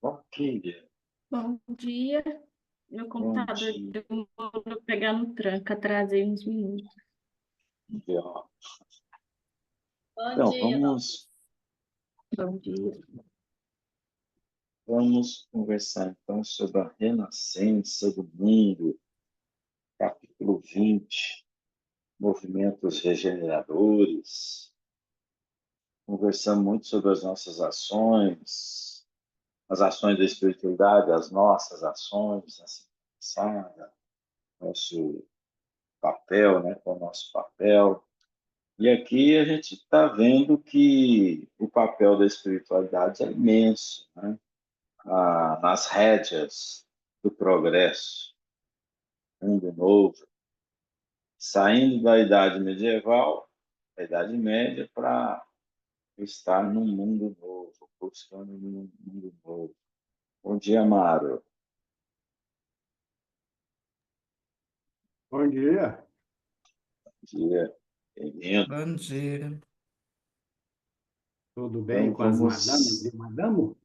Bom dia, Bom dia. Meu bom computador dia. demorou para pegar no tranco, atrasei uns minutos. Ó. Bom Então, dia, Bom dia. vamos conversar então sobre a renascença do mundo, capítulo 20, movimentos regeneradores. Conversamos muito sobre as nossas ações, as ações da espiritualidade, as nossas ações, assim, passada, nosso papel, né, qual é o nosso papel. E aqui a gente está vendo que o papel da espiritualidade é imenso, né? Nas rédeas do progresso, mundo novo, saindo da Idade Medieval, da Idade Média, para estar num mundo novo, buscando um mundo novo. Bom dia, Mário. Bom dia. Bom dia, bem-vindo. Bom dia. Tudo bem Então, com as madames vamos. e madamo?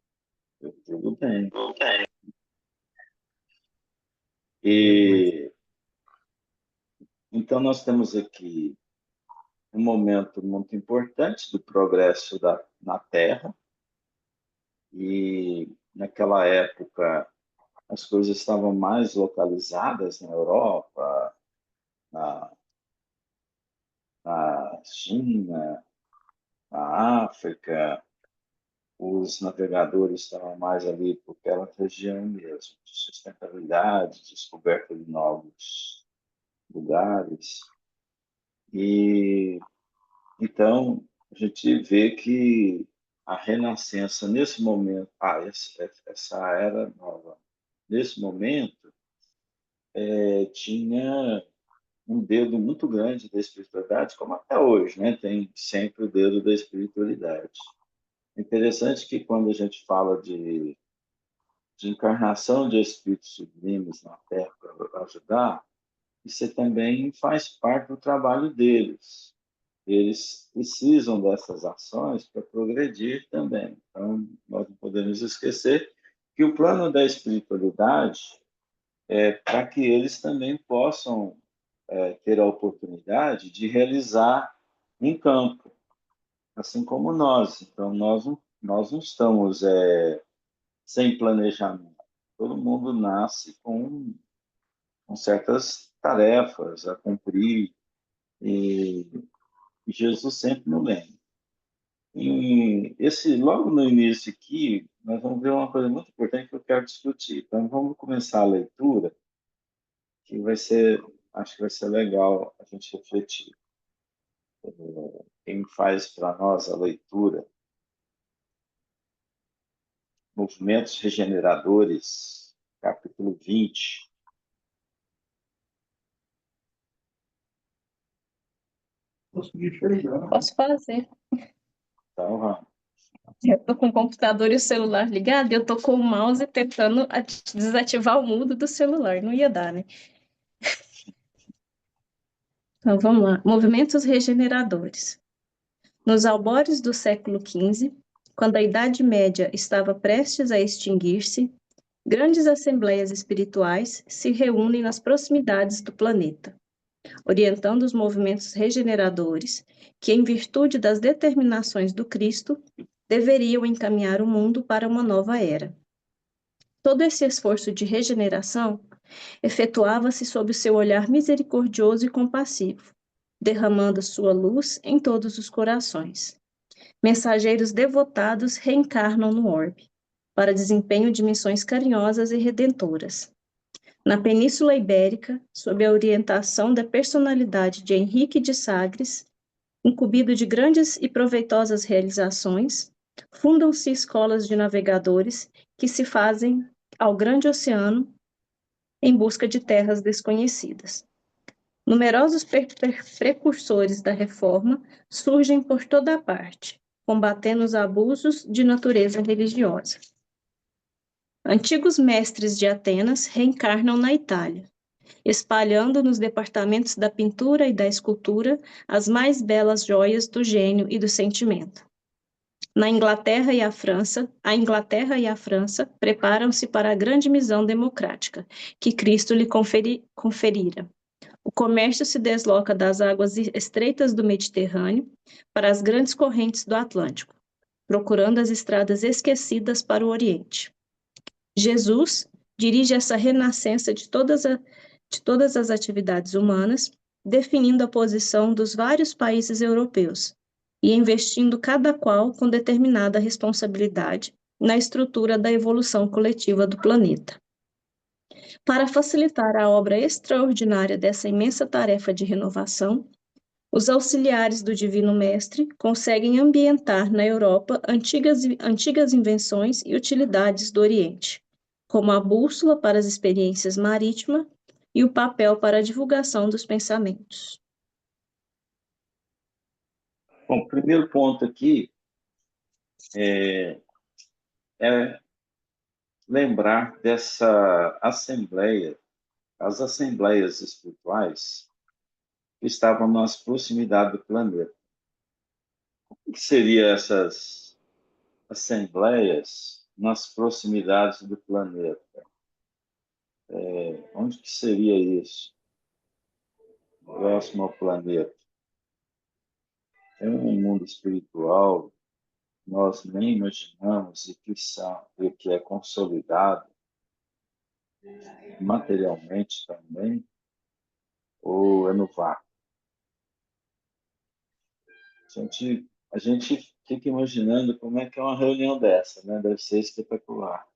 Tudo bem. Mas E então, nós temos aqui um momento muito importante do progresso na Terra, e naquela época as coisas estavam mais localizadas na Europa, na, na China, na África. Os navegadores estavam mais ali por aquela região mesmo, de sustentabilidade, descoberta de novos lugares. E então a gente vê que a renascença nesse momento, essa era nova, nesse momento, tinha um dedo muito grande da espiritualidade, como até hoje, né? Tem sempre o dedo da espiritualidade. É interessante que quando a gente fala de encarnação de espíritos sublimes na Terra para ajudar, isso também faz parte do trabalho deles. Eles precisam dessas ações para progredir também. Então, nós não podemos esquecer que o plano da espiritualidade é para que eles também possam ter a oportunidade de realizar em campo, assim como nós. Então, nós não estamos sem planejamento. Todo mundo nasce com certas tarefas a cumprir, e Jesus sempre nos lembra. Logo no início aqui, nós vamos ver uma coisa muito importante que eu quero discutir. Então, vamos começar a leitura, que acho que vai ser legal a gente refletir. Quem faz para nós a leitura, Movimentos Regeneradores, capítulo 20. consegui enxergar. Posso fazer. Então, vamos. Eu tô com o computador e o celular ligado e eu tô com o mouse tentando desativar o mudo do celular. Não ia dar, né? Então vamos lá. Movimentos regeneradores. Nos albores do século XV, quando a Idade Média estava prestes a extinguir-se, grandes assembleias espirituais se reúnem nas proximidades do planeta, orientando os movimentos regeneradores que, em virtude das determinações do Cristo, deveriam encaminhar o mundo para uma nova era. Todo esse esforço de regeneração efetuava-se sob o seu olhar misericordioso e compassivo, derramando sua luz em todos os corações. Mensageiros devotados reencarnam no orbe, para desempenho de missões carinhosas e redentoras. Na Península Ibérica, sob a orientação da personalidade de Henrique de Sagres, incumbido de grandes e proveitosas realizações, fundam-se escolas de navegadores que se fazem ao grande oceano em busca de terras desconhecidas. Numerosos precursores da reforma surgem por toda a parte, combatendo os abusos de natureza religiosa. Antigos mestres de Atenas reencarnam na Itália, espalhando nos departamentos da pintura e da escultura as mais belas joias do gênio e do sentimento. Na Inglaterra e a França, preparam-se para a grande missão democrática que Cristo lhe conferira. O comércio se desloca das águas estreitas do Mediterrâneo para as grandes correntes do Atlântico, procurando as estradas esquecidas para o Oriente. Jesus dirige essa renascença de todas as atividades humanas, definindo a posição dos vários países europeus e investindo cada qual com determinada responsabilidade na estrutura da evolução coletiva do planeta. Para facilitar a obra extraordinária dessa imensa tarefa de renovação, os auxiliares do Divino Mestre conseguem ambientar na Europa antigas invenções e utilidades do Oriente, como a bússola para as experiências marítimas e o papel para a divulgação dos pensamentos. Bom, o primeiro ponto aqui é lembrar dessa assembleia, as assembleias espirituais que estavam nas proximidades do planeta. O que seriam essas assembleias nas proximidades do planeta? Onde que seria isso? Próximo ao planeta. É um mundo espiritual nós nem imaginamos e que é consolidado materialmente também, ou é no vácuo? A gente fica imaginando como é que é uma reunião dessa, né? Deve ser espetacular.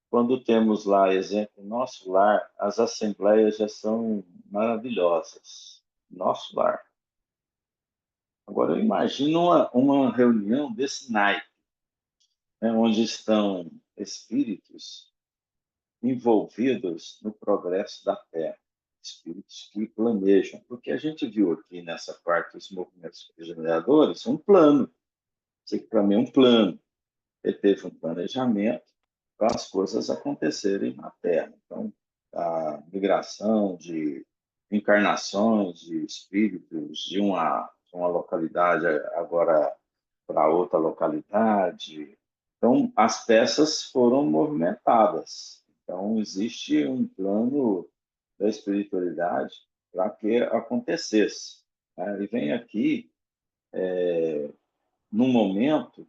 Quando temos lá, exemplo, nosso lar, as assembleias já são maravilhosas. Nosso lar. Agora, eu imagino uma reunião desse naipe, né, onde estão espíritos envolvidos no progresso da Terra, espíritos que planejam, porque a gente viu aqui nessa parte dos movimentos regeneradores um plano. Isso aqui para mim é um plano. Ele teve um planejamento para as coisas acontecerem na Terra. Então, a migração de encarnações de espíritos de uma localidade agora para outra localidade. Então, as peças foram movimentadas. Então, existe um plano da espiritualidade para que acontecesse. E vem aqui num momento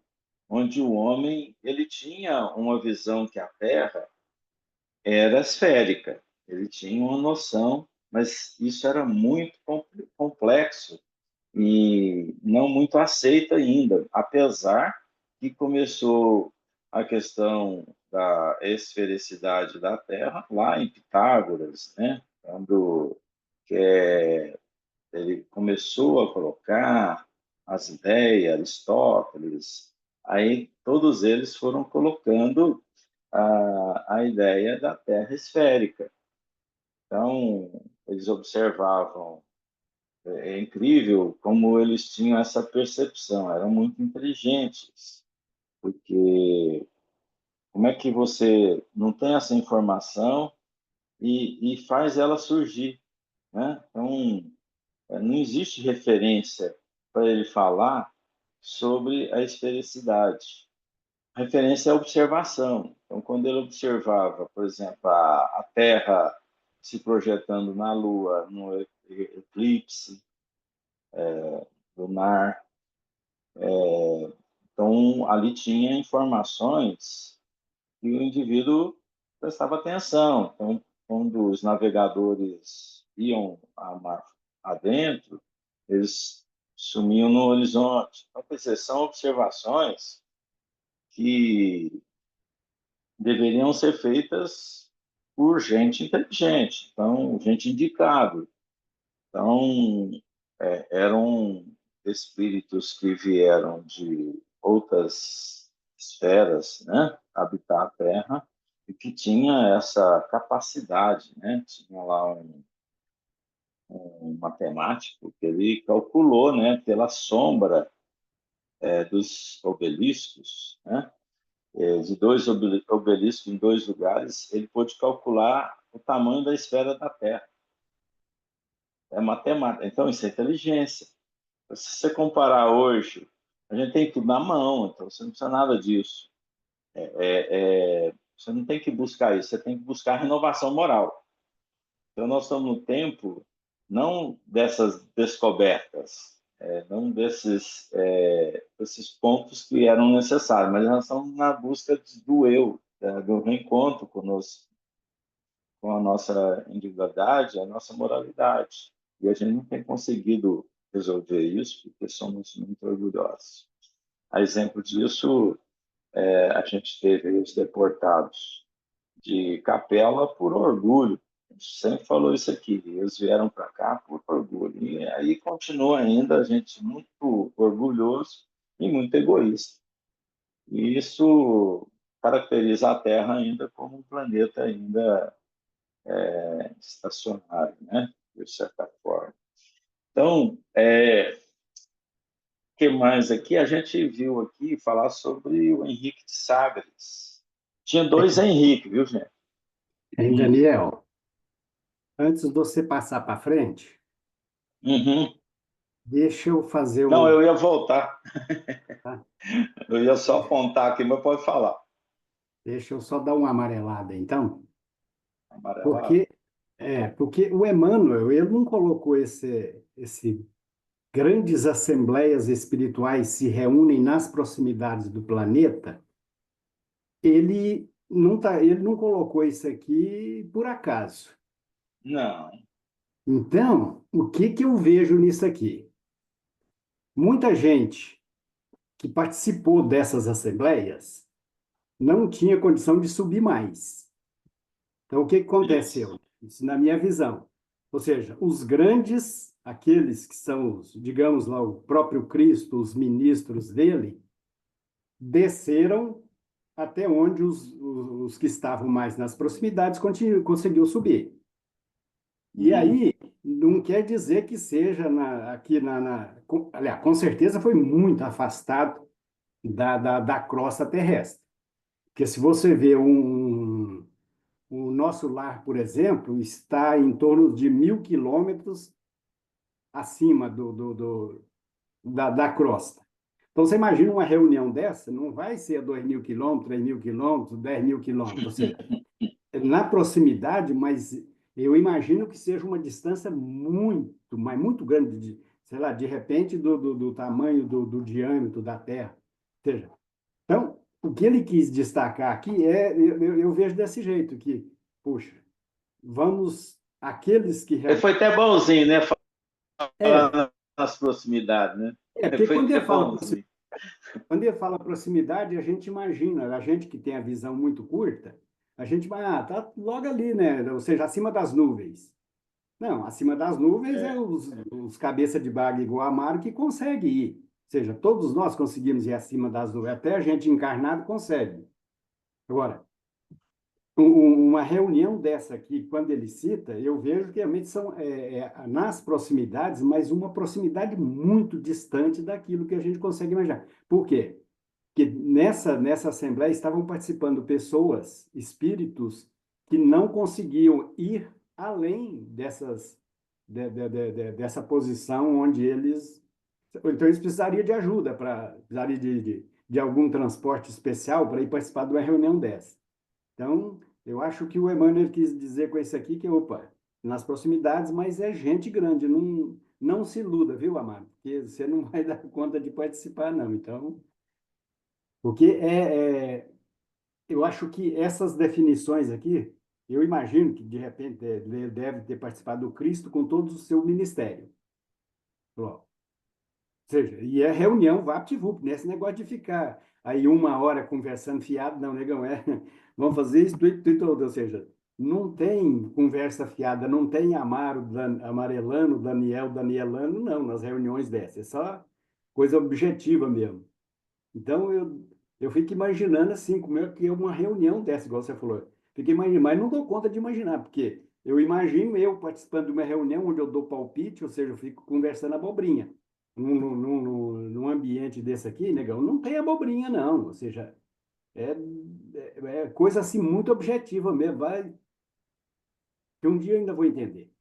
onde o homem ele tinha uma visão que a Terra era esférica. Ele tinha uma noção, mas isso era muito complexo e não muito aceito ainda, apesar que começou a questão da esfericidade da Terra lá em Pitágoras, né? Quando ele começou a colocar as ideias, Aristóteles, aí todos eles foram colocando a ideia da Terra esférica. Então, eles observavam, é incrível como eles tinham essa percepção, eram muito inteligentes, porque como é que você não tem essa informação e faz ela surgir, né? Então, não existe referência para ele falar sobre a esfericidade. A referência é a observação. Então, quando ele observava, por exemplo, a Terra se projetando na Lua, no eclipse lunar, então ali tinha informações que o indivíduo prestava atenção. Então, quando os navegadores iam a mar adentro, eles sumiam no horizonte. Então, quer dizer, são observações que deveriam ser feitas por gente inteligente, então, gente indicada. Então, eram espíritos que vieram de outras esferas, né, habitar a Terra, e que tinha essa capacidade, né? Tinha lá um matemático que ele calculou, né, pela sombra dos obeliscos, né, de dois obeliscos em dois lugares, ele pôde calcular o tamanho da esfera da Terra. É matemática. Então, isso é inteligência. Se você comparar hoje A gente tem tudo na mão, então você não precisa nada disso. Você não tem que buscar isso, você tem que buscar renovação moral. Então, nós estamos no tempo não dessas descobertas, não desses pontos que eram necessários, mas nós estamos na busca do eu, do reencontro conosco, com a nossa individualidade, a nossa moralidade. E a gente não tem conseguido resolver isso porque somos muito orgulhosos. A exemplo disso, a gente teve os deportados de Capela por orgulho. A gente sempre falou isso aqui. Eles vieram para cá por orgulho. E aí continua ainda a gente muito orgulhoso e muito egoísta. E isso caracteriza a Terra ainda como um planeta ainda estacionário, né? De certa forma. Então, o que mais aqui? A gente viu aqui falar sobre o Henrique de Sagres. Tinha dois Henrique, viu, gente? Hein, Daniel? Antes de você passar para frente, Uhum. deixa eu fazer Não, um. eu ia voltar. Tá? Eu ia só apontar aqui, mas pode falar. Deixa eu só dar uma amarelada, então. Amarelado. Porque o Emmanuel, ele não colocou esse grandes assembleias espirituais se reúnem nas proximidades do planeta, ele não colocou isso aqui por acaso. Não. Então, o que que eu vejo nisso aqui? Muita gente que participou dessas assembleias não tinha condição de subir mais. Então, o que que Isso. aconteceu? Isso na minha visão. Ou seja, os grandes, aqueles que são, digamos lá, o próprio Cristo, os ministros dele, desceram até onde os que estavam mais nas proximidades conseguiu subir. E Uhum. aí, não quer dizer que seja aqui aliás, com certeza foi muito afastado da crosta terrestre. Porque se você vê o nosso lar, por exemplo, está em torno de 1.000 quilômetros acima da crosta. Então, você imagina uma reunião dessa, não vai ser 2.000 quilômetros, 3.000 quilômetros, 10.000 quilômetros, ou seja, na proximidade, mas eu imagino que seja uma distância muito, mas muito grande, sei lá, de repente, do tamanho do diâmetro da Terra. Ou seja, então, o que ele quis destacar aqui eu vejo desse jeito, que, puxa, aqueles que Ele realmente... foi até bonzinho, né? É, Falar nas proximidades, né? Ele porque foi até bonzinho. quando ele fala proximidade, a gente imagina, a gente que tem a visão muito curta, a gente vai, tá logo ali, né? Ou seja, acima das nuvens. Não, acima das nuvens é É. os cabeça de baga igual a Mário que consegue ir. Ou seja, todos nós conseguimos ir acima das nuvens, até a gente encarnado consegue. Agora, uma reunião dessa aqui, quando ele cita, eu vejo que realmente são nas proximidades, mas uma proximidade muito distante daquilo que a gente consegue imaginar. Por quê? Porque nessa assembleia estavam participando pessoas, espíritos, que não conseguiam ir além dessa posição onde eles. Então, eles precisariam de ajuda, precisariam de algum transporte especial para ir participar de uma reunião dessa. Então, eu acho que o Emmanuel quis dizer com isso aqui que, opa, nas proximidades, mas é gente grande, não se iluda, viu, Amado? Porque você não vai dar conta de participar, não. Então, porque eu acho que essas definições aqui, eu imagino que, de repente, ele deve ter participado do Cristo com todo o seu ministério. Ou seja, e é reunião vapt-vupt, nesse negócio de ficar aí 1 hora conversando fiado, não, negão, vamos fazer isso, tudo, tudo, ou seja, não tem conversa fiada, não tem amarelano, Danielano, não, nas reuniões dessas, é só coisa objetiva mesmo. Então, eu fico imaginando assim, como é que é uma reunião dessa, igual você falou. Fiquei imaginando, mas não dou conta de imaginar, porque eu imagino eu participando de uma reunião onde eu dou palpite, ou seja, eu fico conversando abobrinha. Num ambiente desse aqui, negão, não tem abobrinha, não. Ou seja, é, é coisa assim muito objetiva mesmo. Que um dia eu ainda vou entender.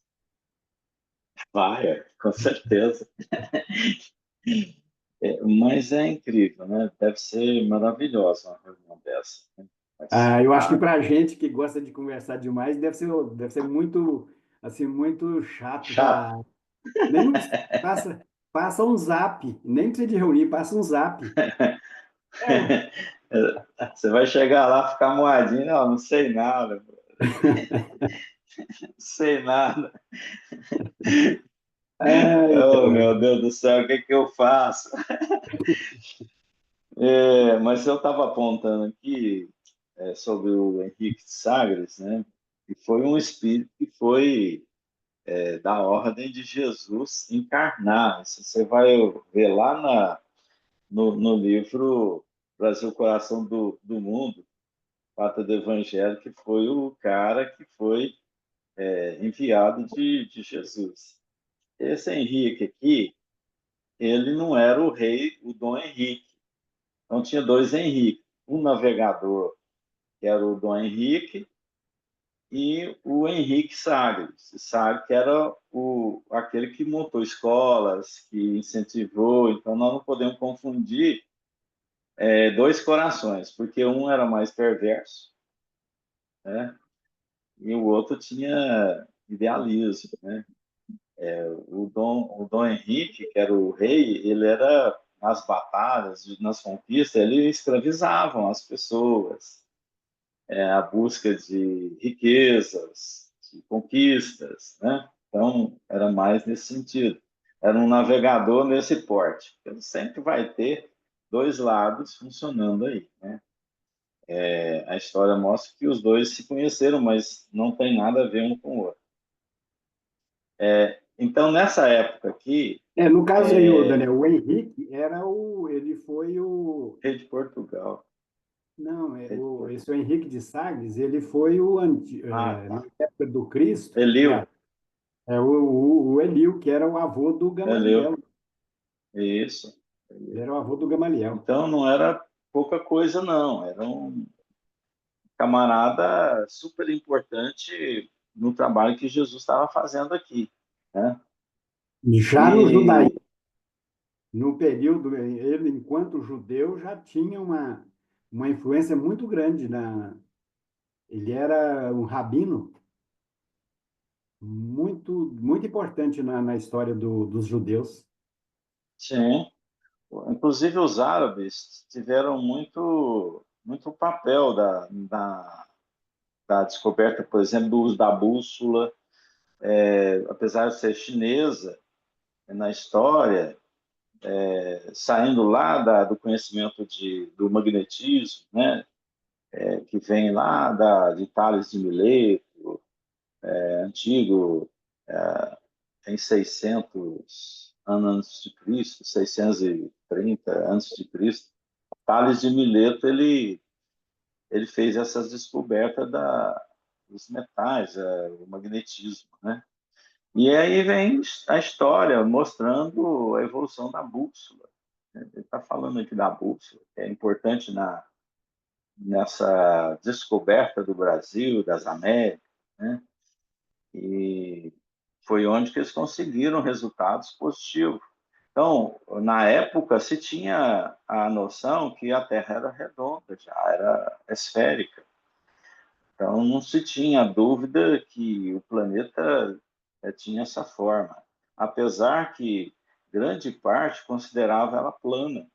Vai, com certeza. Mas é incrível, né? Deve ser maravilhosa uma reunião dessa, né? Eu acho que Participar. para a gente que gosta de conversar demais, deve ser muito, assim, muito chato Chato. já. Nem não precisa, passa um zap, nem precisa de reunir, passa um zap. É, Você vai chegar lá, ficar moadinho, não, não sei nada, não sei nada. Oh, meu então, Deus do céu, o que que eu faço? Mas eu estava apontando aqui sobre o Henrique de Sagres, né? Que foi um espírito que foi da ordem de Jesus encarnar. Isso você vai ver lá no livro Brasil, Coração do Mundo, Pata do Evangelho, que foi o cara que foi enviado de Jesus. Esse Henrique aqui, ele não era o rei, o Dom Henrique. Então tinha dois Henrique, um navegador, que era o Dom Henrique, e o Henrique Sagres. Sagres que era aquele que montou escolas, que incentivou. Então nós não podemos confundir dois corações, porque um era mais perverso, né? E o outro tinha idealismo, né? O Dom Henrique, que era o rei, ele era nas batalhas, nas conquistas, ele escravizavam as pessoas, a busca de riquezas, de conquistas, né? Então, era mais nesse sentido. Era um navegador nesse porte. Ele sempre vai ter dois lados funcionando aí, né? A história mostra que os dois se conheceram, mas não tem nada a ver um com o outro. Então, nessa época aqui, no caso aí, o Daniel, o Henrique ele foi o, rei de Portugal, não, rei de esse o Portugal. Henrique de Sagres, ele foi Ah, na tá. época do Cristo, Eliu, o Eliu, que era o avô do Eliu, Gamaliel. isso. Ele Eliu. era o avô do Gamaliel. Então, não era pouca coisa, não. Era um camarada super importante no trabalho que Jesus estava fazendo aqui, né? Já no judaísmo, E, no período, ele, enquanto judeu, já tinha uma influência muito grande ele era um rabino muito importante na história dos judeus. sim, inclusive os árabes tiveram muito papel da descoberta, por exemplo, do uso da bússola, apesar de ser chinesa na história, saindo lá do conhecimento do magnetismo, né, que vem lá de Tales de Mileto, antigo, em 600 anos antes de Cristo, 630 antes de Cristo. Tales de Mileto ele fez essas descobertas dos metais, o magnetismo, né? E aí vem a história mostrando a evolução da bússola. Ele está falando aqui da bússola, que é importante nessa descoberta do Brasil, das Américas, né? E foi onde que eles conseguiram resultados positivos. Então, na época, se tinha a noção que a Terra era redonda, já era esférica. Então, não se tinha dúvida que o planeta tinha essa forma, apesar que grande parte considerava ela plana,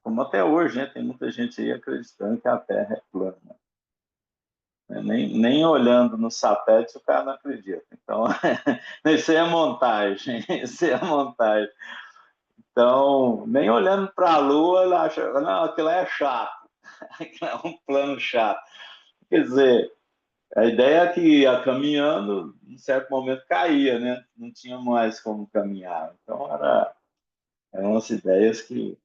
como até hoje, né? Tem muita gente aí acreditando que a Terra é plana. Né? Nem olhando no satélite o cara não acredita. Então, isso é montagem, isso é montagem. Então, nem olhando para a Lua, ele acha, não, aquilo é chato, aquilo é um plano chato. Quer dizer, a ideia é que ia caminhando, em certo momento caía, né? Não tinha mais como caminhar. Então, eram umas ideias que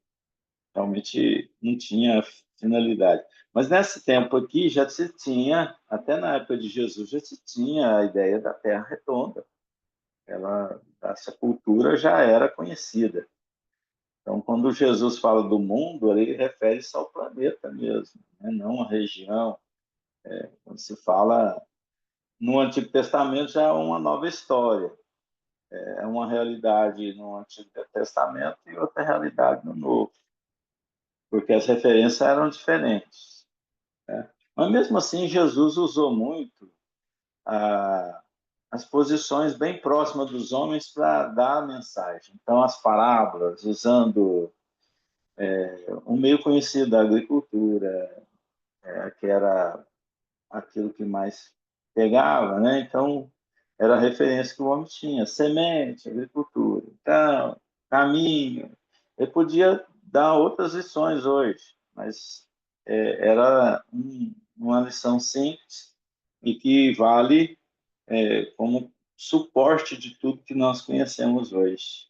realmente não tinha finalidade. Mas nesse tempo aqui já se tinha, até na época de Jesus, já se tinha a ideia da Terra redonda. Essa cultura já era conhecida. Então, quando Jesus fala do mundo, ele refere-se ao planeta mesmo, né? Não à região. Quando se fala no Antigo Testamento, já é uma nova história. é uma realidade no Antigo Testamento e outra realidade no Novo, porque as referências eram diferentes, né? Mas, mesmo assim, Jesus usou muito as posições bem próximas dos homens para dar a mensagem. Então, as parábolas, usando um meio conhecido da agricultura, que era aquilo que mais pegava, né? Então, era a referência que o homem tinha: semente, agricultura. Então, caminho. Ele podia dar outras lições hoje, mas era uma lição simples e que vale como suporte de tudo que nós conhecemos hoje.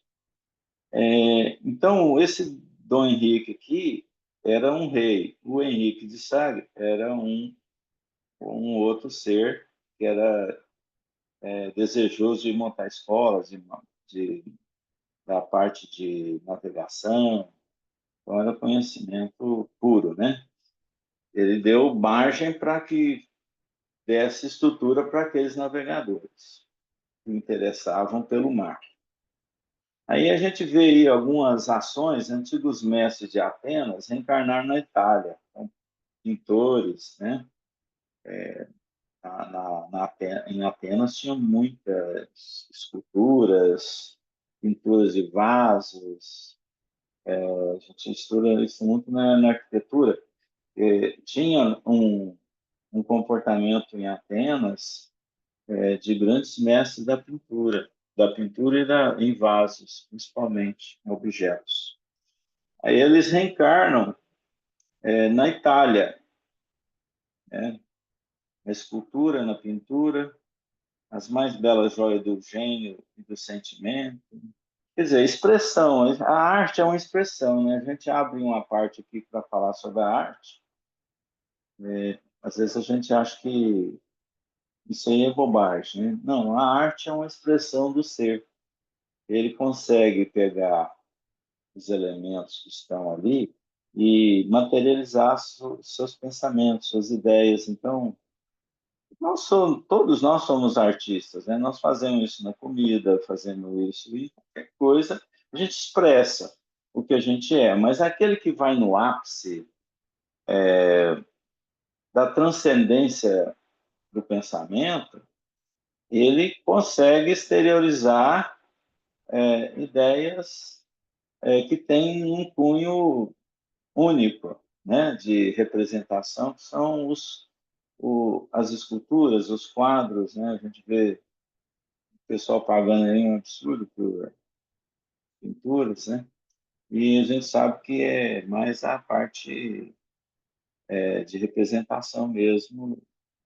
Então, esse Dom Henrique aqui era um rei. O Henrique de Sagres era um outro ser que era desejoso de montar escolas, da parte de navegação. Então, era conhecimento puro, né? Ele deu margem para que desse estrutura para aqueles navegadores que interessavam pelo mar. Aí a gente vê aí algumas ações, antigos mestres de Atenas reencarnaram na Itália, então, pintores, né? Em Atenas tinham muitas esculturas, pinturas de vasos. A gente estuda isso muito na arquitetura. Tinha um comportamento em Atenas de grandes mestres da pintura em vasos, principalmente, em objetos. Aí eles reencarnam na Itália, né? Na escultura, na pintura, as mais belas joias do gênio e do sentimento. Quer dizer, expressão. A arte é uma expressão, né? A gente abre uma parte aqui para falar sobre a arte. Às vezes a gente acha que isso aí é bobagem, né? Não, a arte é uma expressão do ser. Ele consegue pegar os elementos que estão ali e materializar seus pensamentos, suas ideias. Então, todos nós somos artistas, né? Nós fazemos isso na comida, fazemos isso em qualquer coisa, a gente expressa o que a gente é, mas aquele que vai no ápice da transcendência do pensamento, ele consegue exteriorizar ideias que têm um cunho único, né, de representação, que são as esculturas, os quadros, né? A gente vê o pessoal pagando aí um absurdo por pinturas, né? E a gente sabe que é mais a parte de representação mesmo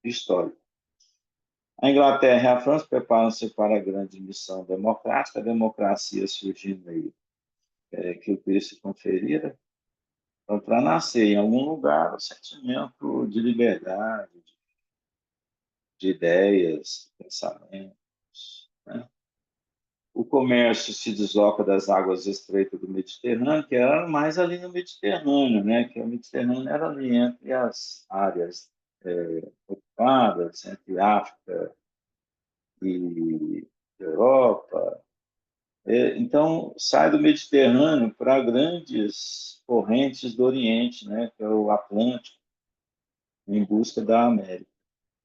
histórica. A Inglaterra e a França preparam-se para a grande missão democrática, a democracia surgindo aí, que o Cristo conferira, então, para nascer em algum lugar o sentimento de liberdade, de ideias, de pensamentos, né? O comércio se desloca das águas estreitas do Mediterrâneo, que era mais ali no Mediterrâneo, né? Que o Mediterrâneo era ali entre as áreas ocupadas, entre África e Europa. Então, sai do Mediterrâneo para grandes correntes do Oriente, né? Que é o Atlântico, em busca da América.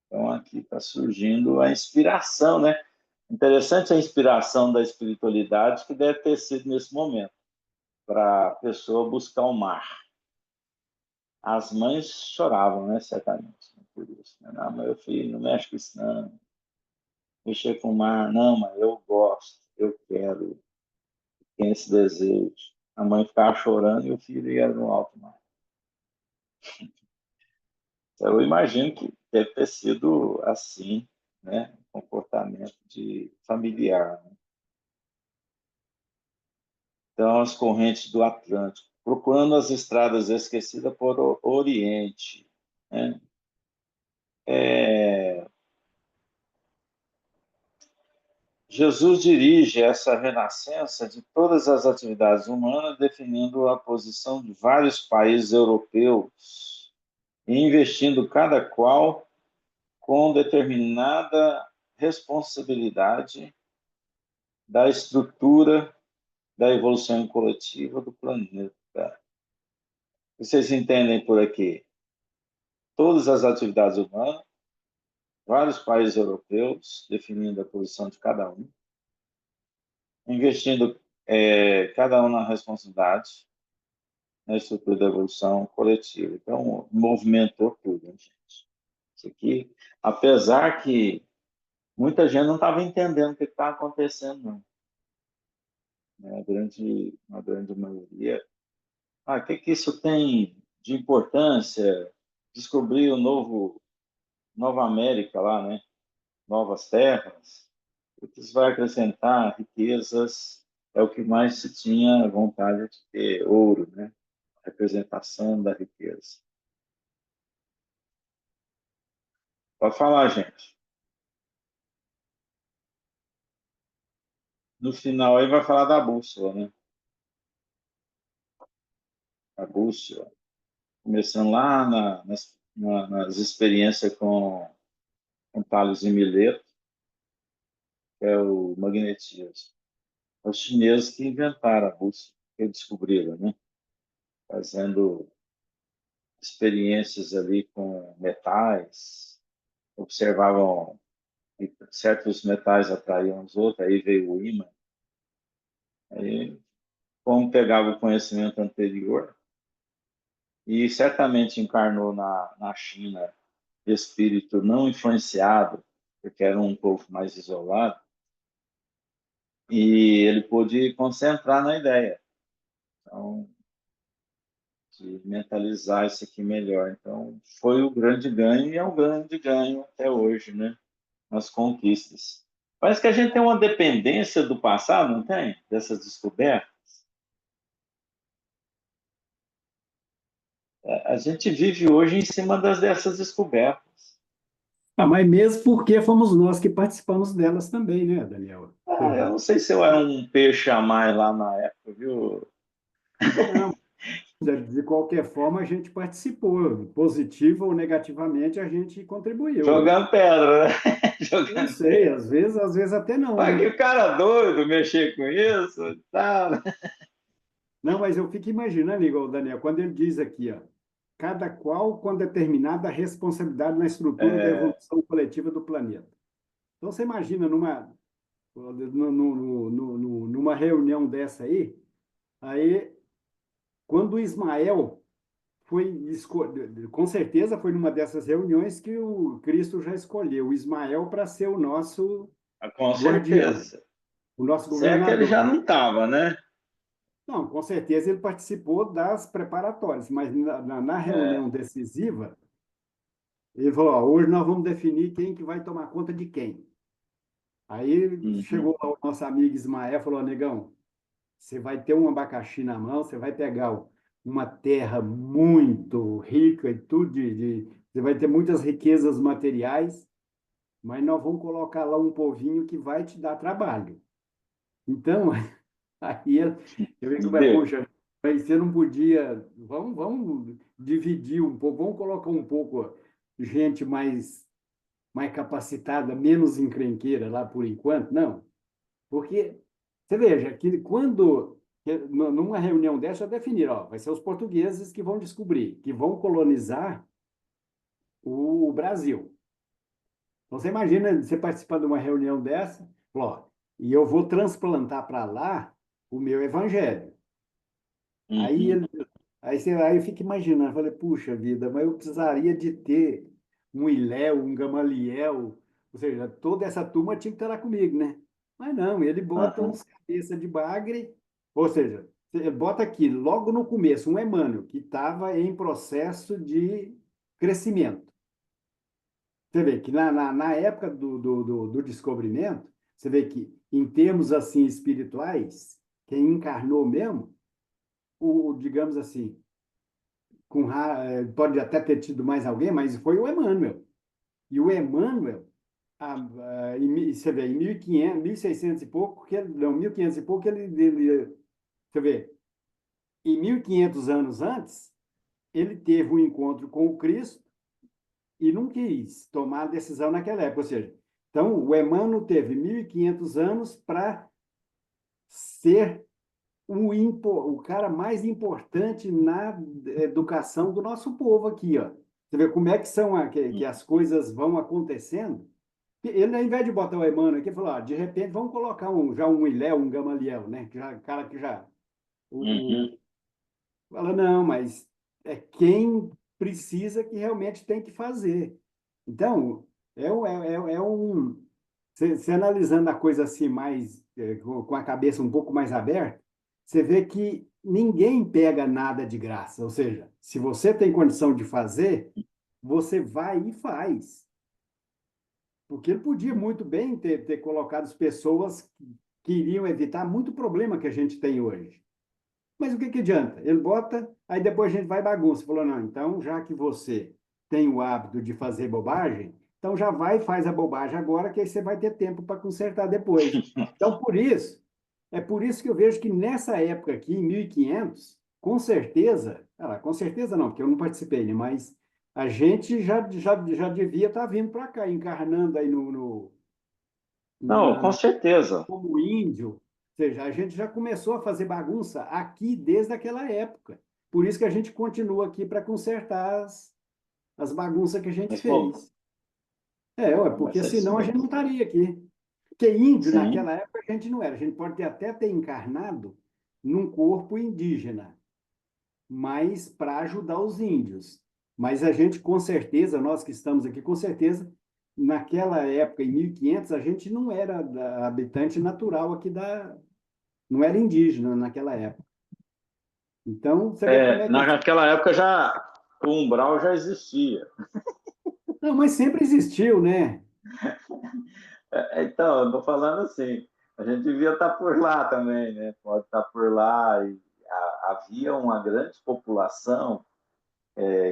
Então, aqui está surgindo a inspiração, né? Interessante a inspiração da espiritualidade que deve ter sido nesse momento, para a pessoa buscar o mar. As mães choravam, né, certamente, né, por isso. Né? Não, meu filho, não mexe com isso, não. Mexer com o mar, não, mas eu gosto, eu quero, tenho esse desejo. A mãe ficava chorando e o filho ia no alto mar. Eu imagino que deve ter sido assim, né, um comportamento de familiar. Né? Então, as correntes do Atlântico, procurando as estradas esquecidas por Oriente. Né? Jesus dirige essa renascença de todas as atividades humanas, definindo a posição de vários países europeus e investindo cada qual com determinada responsabilidade da estrutura da evolução coletiva do planeta. Vocês entendem por aqui? Todas as atividades humanas, vários países europeus definindo a posição de cada um, investindo cada um na responsabilidade, na estrutura da evolução coletiva. Então, movimentou tudo, hein, gente? Isso aqui, apesar que muita gente não estava entendendo o que estava acontecendo, não. Uma grande maioria. O que isso tem de importância? Descobrir Nova América lá, né? Novas terras. O que isso vai acrescentar? Riquezas é o que mais se tinha vontade de ter, ouro, né? Representação da riqueza. Pode falar, gente. No final aí vai falar da bússola, né? A bússola. Começando lá nas experiências com Tales de Mileto, que é o magnetismo. Os chineses que inventaram a bússola, que descobriram, né? Fazendo experiências ali com metais, observavam que certos metais atraíam os outros, aí veio o ímã. Aí, como pegava o conhecimento anterior, e certamente encarnou na China espírito não influenciado, porque era um povo mais isolado, e ele pôde concentrar na ideia. Então, de mentalizar isso aqui melhor. Então, foi o grande ganho e é um grande ganho até hoje, né? Nas conquistas. Parece que a gente tem uma dependência do passado, não tem? Dessas descobertas. A gente vive hoje em cima dessas descobertas. Mas mesmo porque fomos nós que participamos delas também, né, Daniel? Eu não sei se eu era um peixe a mais lá na época, viu? Não, de qualquer forma, a gente participou, positivo ou negativamente, a gente contribuiu. Jogando pedra, né? Não Jogando sei, pedra. às vezes até não, Mas né? que cara doido mexer com isso e tal. Não, mas eu fico imaginando, igual o Daniel, quando ele diz aqui, ó, cada qual com determinada responsabilidade na estrutura da É, evolução coletiva do planeta. Então, você imagina numa reunião dessa aí, quando o Ismael com certeza foi numa dessas reuniões que o Cristo já escolheu o Ismael para ser o nosso com guardião, certeza. o nosso Se é que ele governador. já não estava, né? Não, com certeza ele participou das preparatórias, mas na reunião É, decisiva, ele falou: ó, hoje nós vamos definir quem que vai tomar conta de quem. Aí uhum, chegou lá o nosso amigo Ismael e falou: negão, você vai ter um abacaxi na mão, você vai pegar uma terra muito rica e tudo você vai ter muitas riquezas materiais, mas nós vamos colocar lá um povinho que vai te dar trabalho. Então, aí eu fico, mas, deu. poxa, mas você não podia. Vamos dividir um pouco, vamos colocar um pouco gente mais capacitada, menos encrenqueira lá por enquanto? Não. Porque, você veja, numa reunião dessa, já definiram, ó, vai ser os portugueses que vão descobrir, que vão colonizar o Brasil. Então, você imagina você participando de uma reunião dessa, ó, e eu vou transplantar para lá o meu evangelho. Aí, Uhum. aí eu fico imaginando, eu falei, puxa vida, mas eu precisaria de ter um Iléu, um Gamaliel, ou seja, toda essa turma tinha que estar lá comigo, né? Mas não, ele bota Aham. uns cabeça de bagre, ou seja, ele bota aqui, logo no começo, um Emmanuel, que estava em processo de crescimento. Você vê que na época do descobrimento, você vê que, em termos assim espirituais, quem encarnou mesmo, digamos assim, pode até ter tido mais alguém, mas foi o Emmanuel. E o Emmanuel, você vê, em 1500, 1600 e pouco, não, 1500 e pouco, você vê, em 1500 anos antes, ele teve um encontro com o Cristo e não quis tomar a decisão naquela época. Ou seja, então, o Emmanuel teve 1500 anos para ser o cara mais importante na educação do nosso povo aqui, ó. Você vê como é que são que as coisas vão acontecendo. Ele, ao invés de botar o Emmanuel aqui, falou, de repente, vamos colocar já um Hilel, um Gamaliel, né? Cara que já... Uhum. Fala, não, mas é quem precisa que realmente tem que fazer. Então, você analisando a coisa assim mais com a cabeça um pouco mais aberta, você vê que ninguém pega nada de graça. Ou seja, se você tem condição de fazer, você vai e faz. Porque ele podia muito bem ter colocado as pessoas que iriam evitar muito problema que a gente tem hoje. Mas o que que adianta? Ele bota, aí depois a gente vai bagunça. Falou, não, então já que você tem o hábito de fazer bobagem, então já vai e faz a bobagem agora, que aí você vai ter tempo para consertar depois. Então, por isso que eu vejo que nessa época aqui, em 1500, com certeza não, porque eu não participei, né? Mas a gente já devia estar vindo para cá, encarnando aí Não, com certeza. como índio. Ou seja, a gente já começou a fazer bagunça aqui desde aquela época. Por isso que a gente continua aqui para consertar as bagunças que a gente Mas, pô, fez. Ué, mas porque é isso senão a gente mesmo. não estaria aqui. Porque índio, Sim. naquela época, a gente não era. A gente pode até ter encarnado num corpo indígena, mas para ajudar os índios. Mas a gente, com certeza, nós que estamos aqui, com certeza, naquela época, em 1500, a gente não era habitante natural aqui não era indígena naquela época. Então, você vê como é que... Naquela época o umbral já existia. Não, mas sempre existiu, né? Então, eu estou falando assim, a gente devia estar por lá também, né? Pode estar por lá. E havia uma grande população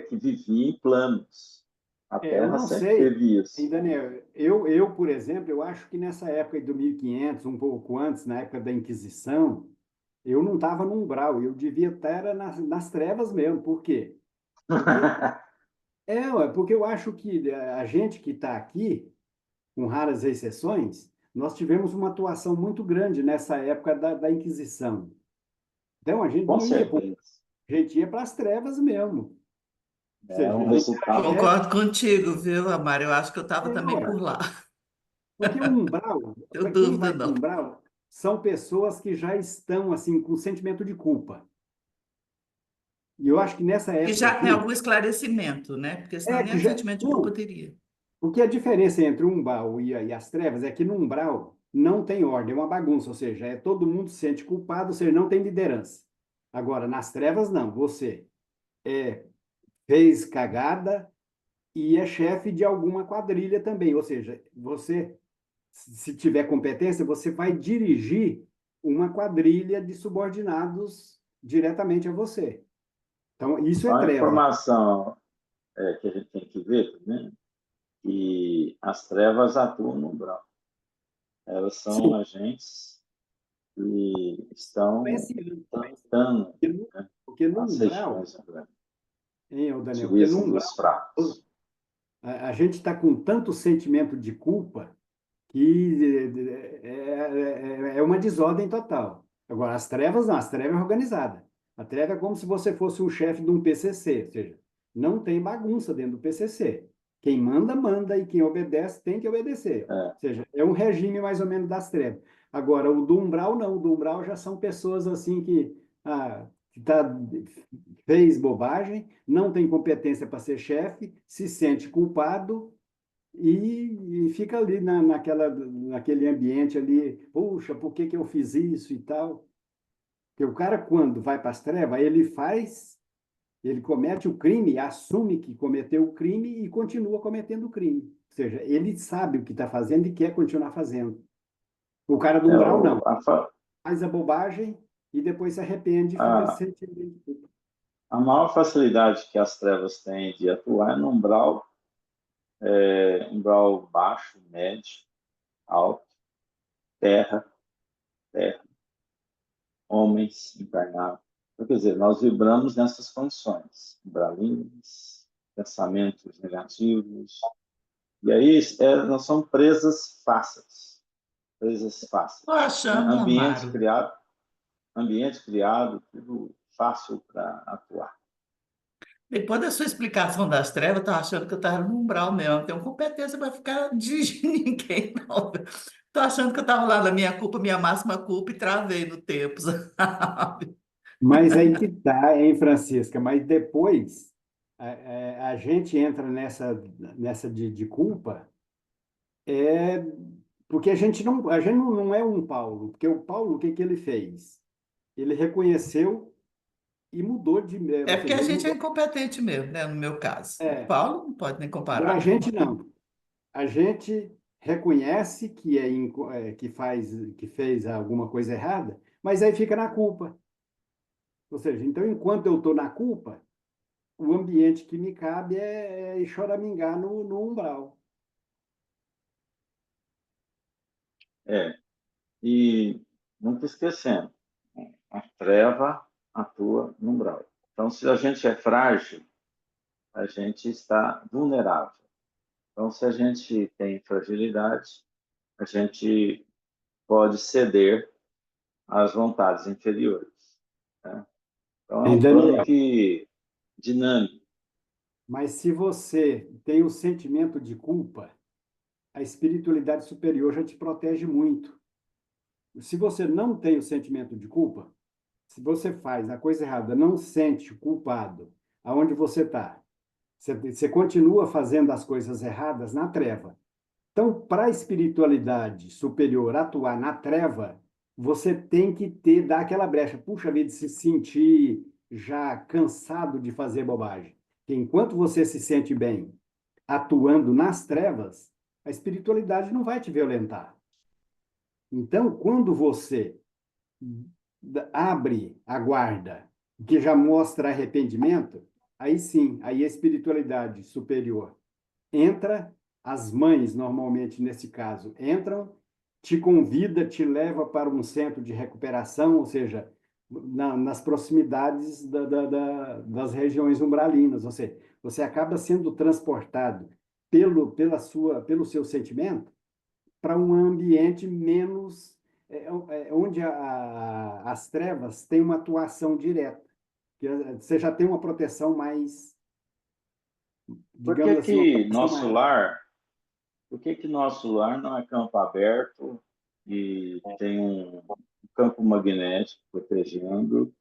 que vivia em planos. A Eu Terra não sempre sei, teve isso. hein, Daniel? Por exemplo, eu acho que nessa época do 1500, um pouco antes, na época da Inquisição, eu não estava no umbral, eu devia estar nas trevas mesmo. Por quê? Porque, ué, porque eu acho que a gente que está aqui, com raras exceções, nós tivemos uma atuação muito grande nessa época da Inquisição. Então, a gente Com não ia, certeza. a gente ia para as trevas mesmo. Ou É seja, um a gente era resultado. chefe, Concordo contigo, viu, Amaro? Eu acho que eu estava também ué. por lá. Porque o umbral, Não tenho para quem dúvida, vai para o não. umbral, são pessoas que já estão assim com sentimento de culpa. E eu acho que nessa Que época já tem aqui, algum esclarecimento, né? Porque senão nem que o já. sentimento de culpa Não, teria. porque a diferença entre o umbral e as trevas é que no umbral não tem ordem, é uma bagunça, ou seja, todo mundo se sente culpado, ou seja, não tem liderança. Agora, nas trevas, não. Você fez cagada e é chefe de alguma quadrilha também, ou seja, você se tiver competência, você vai dirigir uma quadrilha de subordinados diretamente a você. Então, isso é Só a treva. informação que a gente tem que ver também, que as trevas atuam no umbral. Elas são Sim, agentes que estão influenciando, plantando, né, porque no as umbral, regiões umbrais. hein, ô Daniel, porque no Utilizam umbral dos fracos. a gente está com tanto sentimento de culpa que é uma desordem total. Agora, as trevas não, as trevas é organizada. A treva é como se você fosse um chefe de um PCC, ou seja, não tem bagunça dentro do PCC. Quem manda, manda, e quem obedece, tem que obedecer. É, Ou seja, é um regime mais ou menos das trevas. Agora, o do umbral, não. O do umbral já são pessoas assim que fez bobagem, não tem competência para ser chefe, se sente culpado e fica ali naquele ambiente ali, puxa, por que que eu fiz isso e tal? Porque o cara, quando vai para as trevas, ele comete o crime, assume que cometeu o crime e continua cometendo o crime. Ou seja, ele sabe o que está fazendo e quer continuar fazendo. O cara do é umbral, não. o, a, fa- Faz a bobagem e depois se arrepende e fica a, sentindo culpa. a maior facilidade que as trevas têm de atuar é no umbral baixo, médio, alto, terra, terra, homens encarnados. Quer dizer, nós vibramos nessas condições, umbralinas, pensamentos negativos, e aí nós somos presas fáceis. coisas fáceis, Estou né? achando, Amaro. Ambiente criado, tudo fácil para atuar. Depois da sua explicação das trevas, eu estava achando que eu estava no umbral mesmo. Não tenho competência para ficar dirigindo ninguém, não. Estou achando que eu estava lá na minha culpa, minha máxima culpa, e travei no tempo, sabe? Mas aí que tá, hein, Francisca? Mas depois a gente entra nessa de culpa, é porque a gente não é um Paulo, porque o Paulo, o que que ele fez? Ele reconheceu e mudou É ou porque seja, a ele gente é mudou. incompetente mesmo, né? No meu caso. O É, Paulo não pode nem agora a comparar. gente não. A gente reconhece que fez alguma coisa errada, mas aí fica na culpa. Ou seja, então, enquanto eu estou na culpa, o ambiente que me cabe é choramingar no umbral. É, e nunca esquecendo, a treva atua no umbral. Então, se a gente é frágil, a gente está vulnerável. Então, se a gente tem fragilidade, a gente pode ceder às vontades inferiores, né? Então, é Hein, um plano Daniel? que dinâmico. Mas se você tem o sentimento de culpa, a espiritualidade superior já te protege muito. Se você não tem o sentimento de culpa, se você faz a coisa errada, não sente culpado aonde você está, você continua fazendo as coisas erradas na treva. Então, para a espiritualidade superior atuar na treva, você tem que dar aquela brecha. Puxa vida, se sentir já cansado de fazer bobagem. Que enquanto você se sente bem atuando nas trevas, a espiritualidade não vai te violentar. Então, quando você abre a guarda, que já mostra arrependimento, aí sim, aí a espiritualidade superior entra, as mães, normalmente nesse caso, entram, te convida, te leva para um centro de recuperação, ou seja, nas proximidades das regiões umbralinas, ou seja, você acaba sendo transportado pelo seu sentimento para um ambiente menos, onde as trevas têm uma atuação direta, que você já tem uma proteção mais, Por digamos que assim, uma que proteção nosso maior. lar, por que que nosso lar não é campo aberto e tem um campo magnético protegendo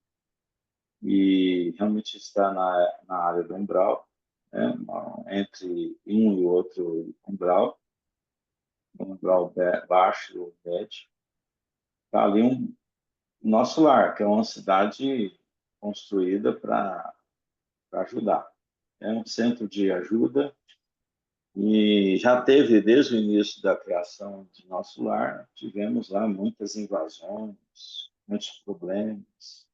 e realmente está na área do umbral, né? Entre um e outro umbral, um umbral baixo ou médio, está ali nosso lar, que é uma cidade construída para ajudar. É um centro de ajuda e já teve, desde o início da criação de nosso lar, tivemos lá muitas invasões, muitos problemas,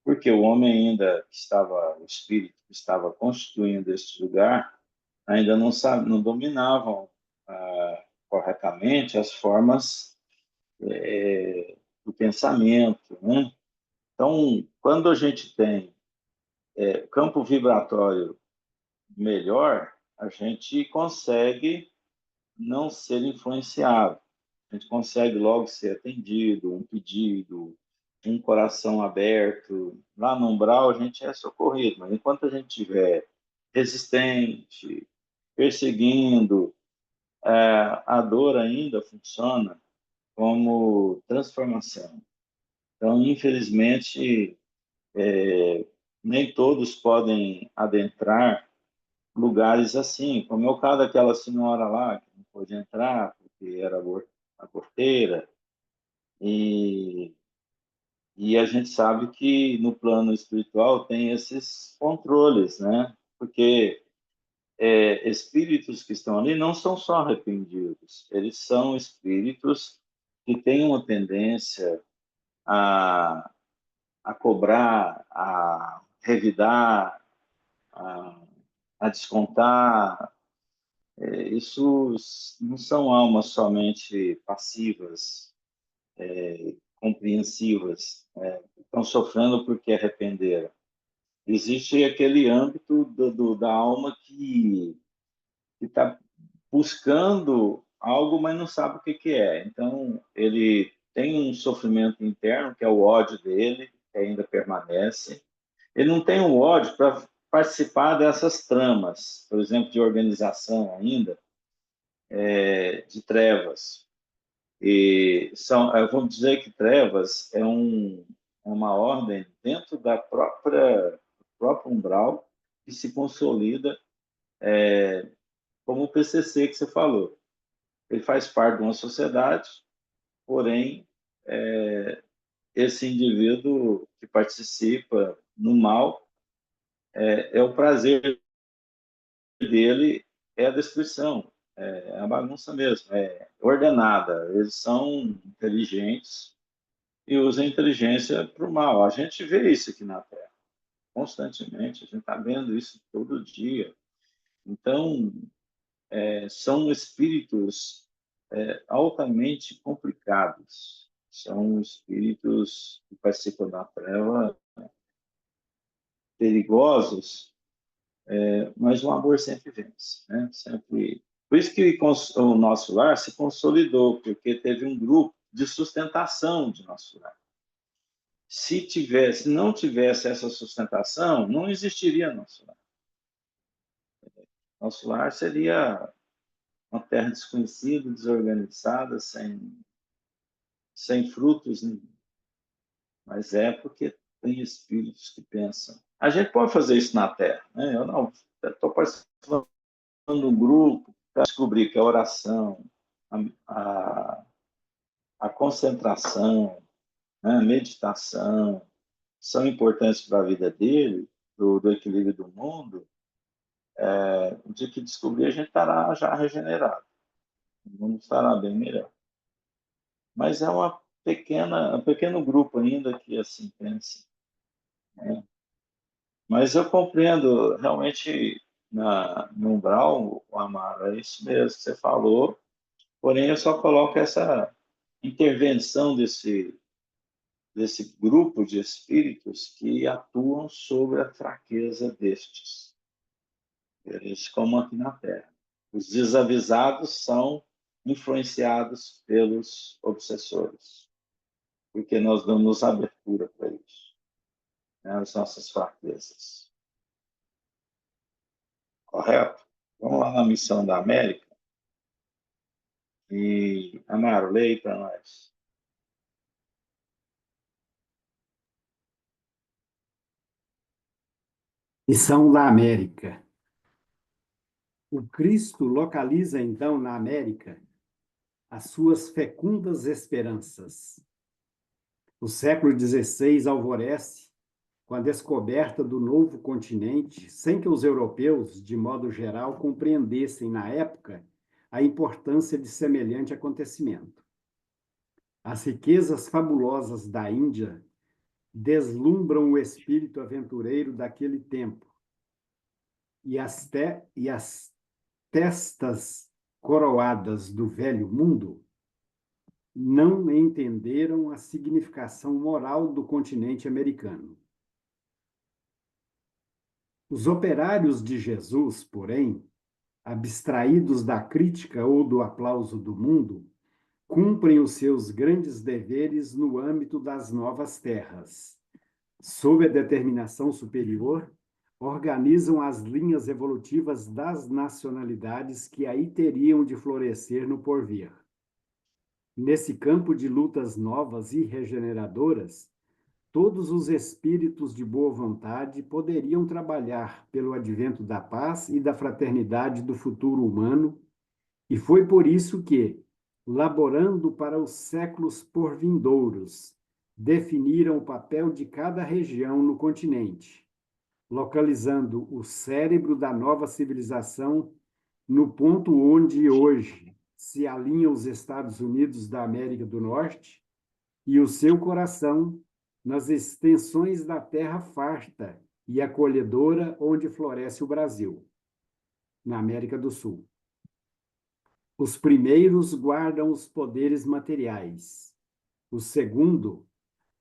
porque o homem ainda que estava, o espírito que estava constituindo este lugar, ainda não sabe, não dominavam corretamente as formas do pensamento, né? Então, quando a gente tem campo vibratório melhor, a gente consegue não ser influenciado. A gente consegue logo ser atendido, um pedido, um coração aberto. Lá no umbral, a gente é socorrido, mas enquanto a gente estiver resistente, perseguindo, a dor ainda funciona como transformação. Então, infelizmente, nem todos podem adentrar lugares assim, como é o caso daquela senhora lá, que não pôde entrar porque era aborteira, e, e a gente sabe que no plano espiritual tem esses controles, né? Porque espíritos que estão ali não são só arrependidos, eles são espíritos que têm uma tendência a, a cobrar, a revidar, a, a descontar. Isso não são almas somente passivas, compreensivas, estão sofrendo porque arrependeram. Existe aquele âmbito da alma que está buscando algo, mas não sabe o que que é. Então, ele tem um sofrimento interno, que é o ódio dele, que ainda permanece. Ele não tem o ódio para participar dessas tramas, por exemplo, de organização ainda, de trevas. E vamos dizer que trevas é uma ordem dentro do próprio umbral que se consolida como o PCC que você falou. Ele faz parte de uma sociedade, porém, esse indivíduo que participa no mal, é o prazer dele, é a destruição, é a bagunça mesmo, é ordenada. Eles são inteligentes e usam a inteligência para o mal. A gente vê isso aqui na Terra, constantemente, a gente está vendo isso todo dia. Então, são espíritos altamente complicados, são espíritos que participam da treva, perigosos, mas o amor sempre vence, né? Sempre. Por isso que o nosso lar se consolidou, porque teve um grupo de sustentação de nosso lar. Se não tivesse essa sustentação, não existiria nosso lar. Nosso lar seria uma terra desconhecida, desorganizada, sem frutos nenhum. Mas é porque tem espíritos que pensam. A gente pode fazer isso na Terra, né? Eu não estou participando de um grupo para descobrir que a oração, a, a, a concentração, né, a meditação são importantes para a vida dele, do equilíbrio do mundo. O dia que descobrir, a gente estará já regenerado. O mundo estará bem melhor. Mas é um pequeno grupo ainda que assim pensa, né? Mas eu compreendo realmente no umbral, Amaro, é isso mesmo que você falou, porém eu só coloco essa intervenção desse grupo de espíritos que atuam sobre a fraqueza destes. Eles, como aqui na Terra. Os desavisados são influenciados pelos obsessores, porque nós damos abertura para isso, né, as nossas fraquezas. Correto? Vamos lá na missão da América. E, Amaro, leia aí para nós. Missão da América. O Cristo localiza, então, na América as suas fecundas esperanças. O século XVI alvorece com a descoberta do novo continente, sem que os europeus, de modo geral, compreendessem, na época, a importância de semelhante acontecimento. As riquezas fabulosas da Índia deslumbram o espírito aventureiro daquele tempo, e as testas coroadas do velho mundo não entenderam a significação moral do continente americano. Os operários de Jesus, porém, abstraídos da crítica ou do aplauso do mundo, cumprem os seus grandes deveres no âmbito das novas terras. Sob a determinação superior, organizam as linhas evolutivas das nacionalidades que aí teriam de florescer no porvir. Nesse campo de lutas novas e regeneradoras, todos os espíritos de boa vontade poderiam trabalhar pelo advento da paz e da fraternidade do futuro humano, e foi por isso que, laborando para os séculos porvindouros, definiram o papel de cada região no continente, localizando o cérebro da nova civilização no ponto onde hoje se alinham os Estados Unidos da América do Norte e o seu coração nas extensões da terra farta e acolhedora onde floresce o Brasil, na América do Sul. Os primeiros guardam os poderes materiais. O segundo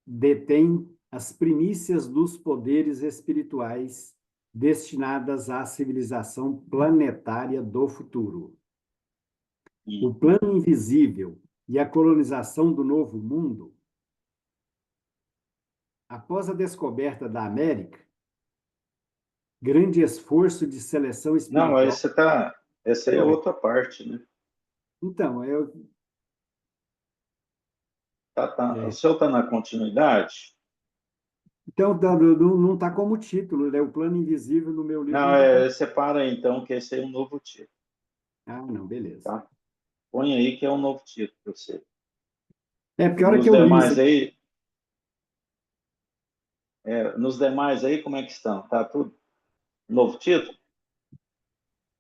detém as primícias dos poderes espirituais destinadas à civilização planetária do futuro. o plano invisível e a colonização do Novo Mundo, após a descoberta da América, grande esforço de seleção Não, espiritual. essa aí é outra parte, né? Então, O seu está na continuidade? então não está como título, né? O plano invisível no meu livro Não, não está como. separa aí, então, que esse aí é um novo título, Ah, não, beleza. tá? Põe aí que é um novo título para você. É, porque a hora que Nos eu li isso demais aqui, aí, como é que estão? Tá tudo? Novo título?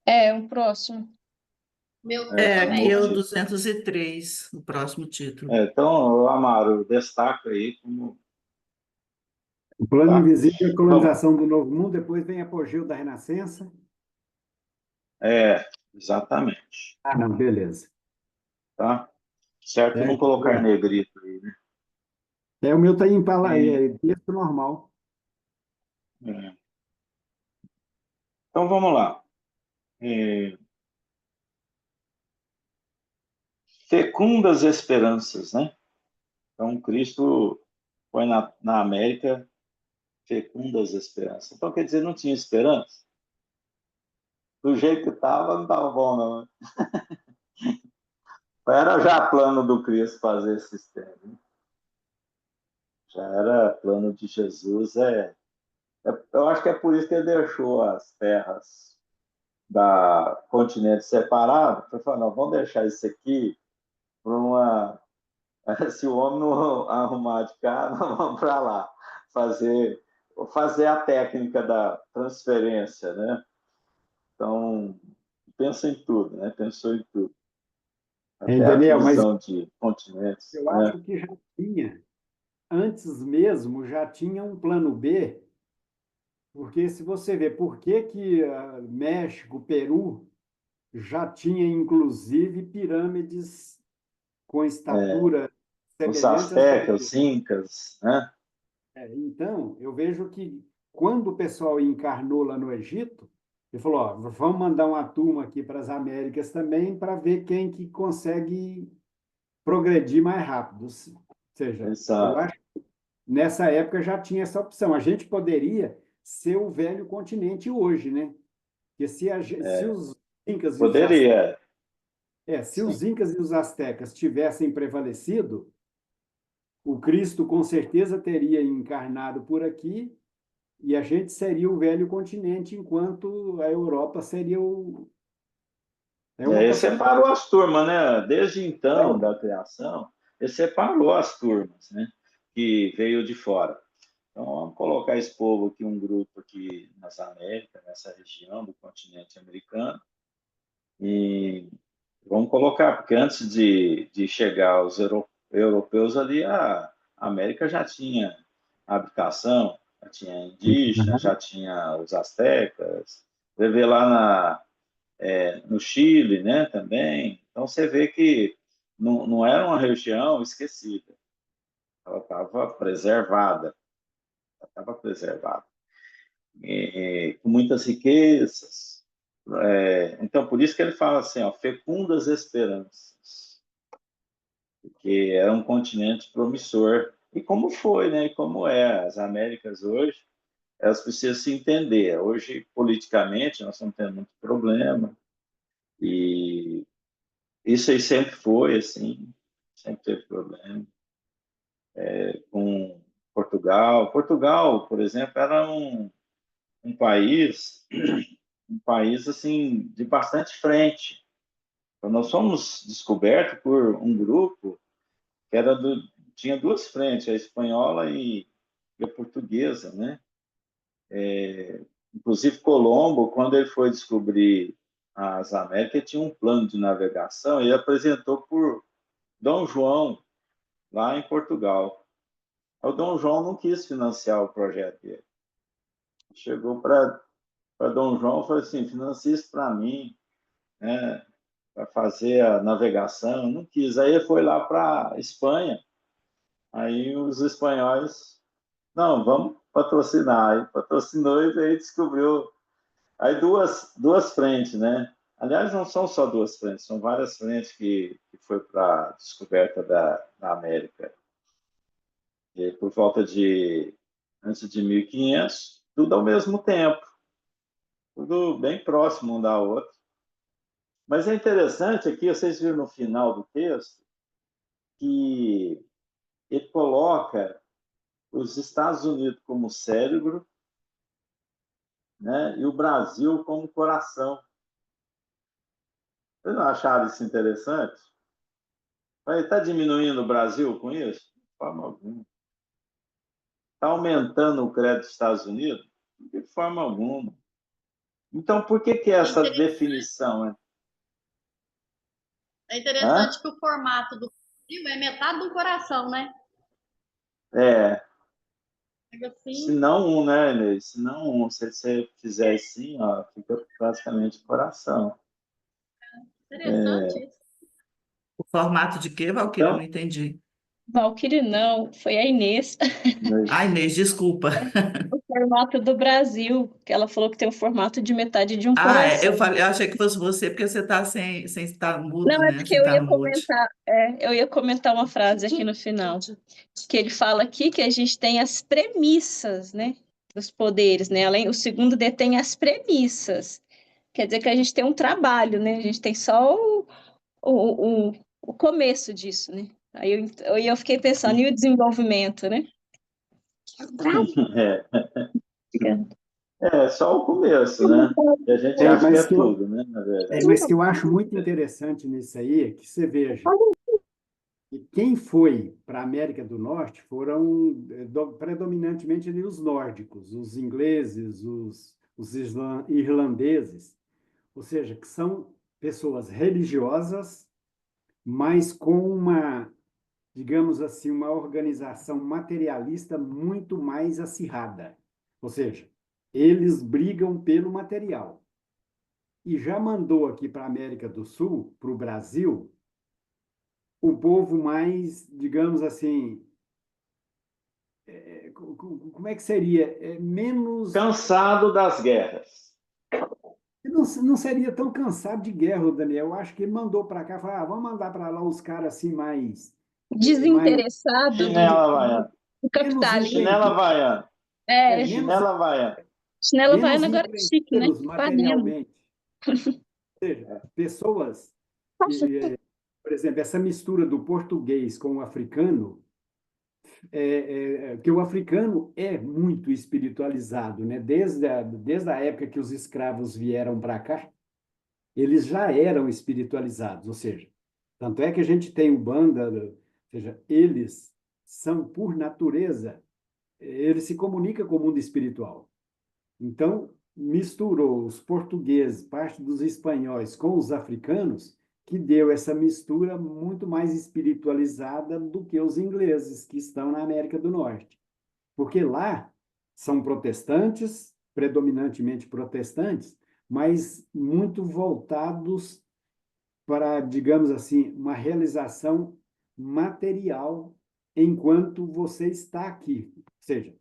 É, o próximo. É, Um aqui novo é o título. 203, o próximo título. Então, Amaro, destaca aí como. o plano Tá. invisível e a Vamos. colonização do Novo Mundo, depois vem apogeu da Renascença. Exatamente. Ah, não, beleza. Tá? Certo É, não colocar negrito aí, né? o meu está em É, texto normal. é. Então, vamos lá. É, fecundas esperanças, né? Então, Cristo foi na América fecundas esperanças. Então, quer dizer, não tinha esperança? Do jeito que estava, não estava bom, não, né? Era já plano do Cristo fazer esse sistema, né? Já era plano de Jesus. Eu acho que é por isso que ele deixou as terras da continente separado. Ele falou, não, vamos deixar isso aqui para uma. Se o homem não arrumar de cá, nós vamos para lá fazer, fazer a técnica da transferência, né? Então, pensa em tudo, né? Pensou em tudo. Até a Daniel, mas divisão de continentes, eu né? acho que já tinha, antes mesmo, já tinha um plano B, porque se você ver por que que México, Peru, já tinha inclusive pirâmides com estatura Os semelhante às astecas, brasileiras. os incas, né? Então, eu vejo que quando o pessoal encarnou lá no Egito, ele falou, ó, vamos mandar uma turma aqui para as Américas também para ver quem que consegue progredir mais rápido. Ou seja, eu Exato. acho que nessa época já tinha essa opção. A gente poderia ser o velho continente hoje, né? Porque se os incas e os Poderia, se sim. os incas e os astecas tivessem prevalecido, o Cristo com certeza teria encarnado por aqui e a gente seria o velho continente, enquanto a Europa seria o. É uma Ele possibilidade. separou as turmas, né? Desde então, da criação, ele separou as turmas, né? Que veio de fora. Então, vamos colocar esse povo aqui, um grupo aqui nas Américas, nessa região do continente americano, e vamos colocar, porque antes de chegar os europeus ali, a América já tinha habitação, já tinha indígena, já tinha os astecas, vai ver lá no Chile, né, também. Então, você vê que não era uma região esquecida, ela estava preservada, com muitas riquezas. Então, por isso que ele fala assim, ó, fecundas esperanças, porque era um continente promissor. E como foi, né? E como é. As Américas hoje, elas precisam se entender. Hoje, politicamente, nós estamos tendo muito problema. E isso aí sempre foi assim, sempre teve problema. Com Portugal. Portugal, por exemplo, era um país, um país assim de bastante frente. Então, nós fomos descobertos por um grupo que tinha duas frentes, a espanhola e a portuguesa, né? Inclusive Colombo, quando ele foi descobrir as Américas, tinha um plano de navegação e apresentou por Dom João lá em Portugal. O Dom João não quis financiar o projeto dele. Chegou para Dom João e falou assim: financia isso para mim, né? Para fazer a navegação. Não quis. Aí ele foi lá para a Espanha. Aí os espanhóis, não, vamos patrocinar. Aí patrocinou e aí descobriu. Aí duas frentes, né? Aliás, não são só duas frentes, são várias frentes que foi para a descoberta da América. E por volta de antes de 1500, tudo ao mesmo tempo, tudo bem próximo um da outra. Mas é interessante aqui, vocês viram no final do texto, que ele coloca os Estados Unidos como cérebro, né, e o Brasil como coração. Vocês não acharam isso interessante? Está diminuindo o Brasil com isso? De forma alguma. Está aumentando o crédito dos Estados Unidos? De forma alguma. Então, por que essa definição? É interessante que o formato do Brasil é metade do coração, né? Assim. Se não um, né, Inês? Se não um, se você fizer assim, ó, fica praticamente coração. Interessante isso. O formato de quê, Valquíria? Não entendi. Valquíria não, foi a Inês. Ai, Inês, desculpa. O formato do Brasil, que ela falou que tem o formato de metade de um coração. Eu achei que fosse você, porque você está sem estar mudo, Não, é né? porque Sem eu estar ia no mute. comentar, eu ia comentar uma frase aqui no final, que ele fala aqui que a gente tem as premissas, né, dos poderes, né? Além, o segundo detém as premissas. Quer dizer que a gente tem um trabalho, né? A gente tem só o começo disso, né? Aí eu fiquei pensando, e o desenvolvimento, né? Só o começo, né? E a gente acha que é tudo, né? Na verdade. Mas que eu acho muito interessante nisso aí é que você veja que quem foi para a América do Norte foram predominantemente ali os nórdicos, os ingleses, os irlandeses, ou seja, que são pessoas religiosas, mas com uma, digamos assim, uma organização materialista muito mais acirrada. Ou seja, eles brigam pelo material. E já mandou aqui para a América do Sul, para o Brasil, o povo mais, digamos assim, como é que seria? Menos. Cansado das guerras. Não seria tão cansado de guerra, Daniel. Eu acho que ele mandou para cá, falou, vamos mandar para lá os caras assim mais. Desinteressado Chinela Havaiana. do capitalismo. Chinela Havaiana. Chinela Havaiana. Chinela Havaiana agora é chique, né? Materialmente. Ou seja, pessoas que, por exemplo, essa mistura do português com o africano, que o africano é muito espiritualizado, né? Desde a época que os escravos vieram para cá, eles já eram espiritualizados, ou seja, tanto é que a gente tem o banda, ou seja, eles são, por natureza, eles se comunicam com o mundo espiritual. Então, misturou os portugueses, parte dos espanhóis, com os africanos, que deu essa mistura muito mais espiritualizada do que os ingleses, que estão na América do Norte. Porque lá são protestantes, predominantemente protestantes, mas muito voltados para, digamos assim, uma realização material enquanto você está aqui. Ou seja,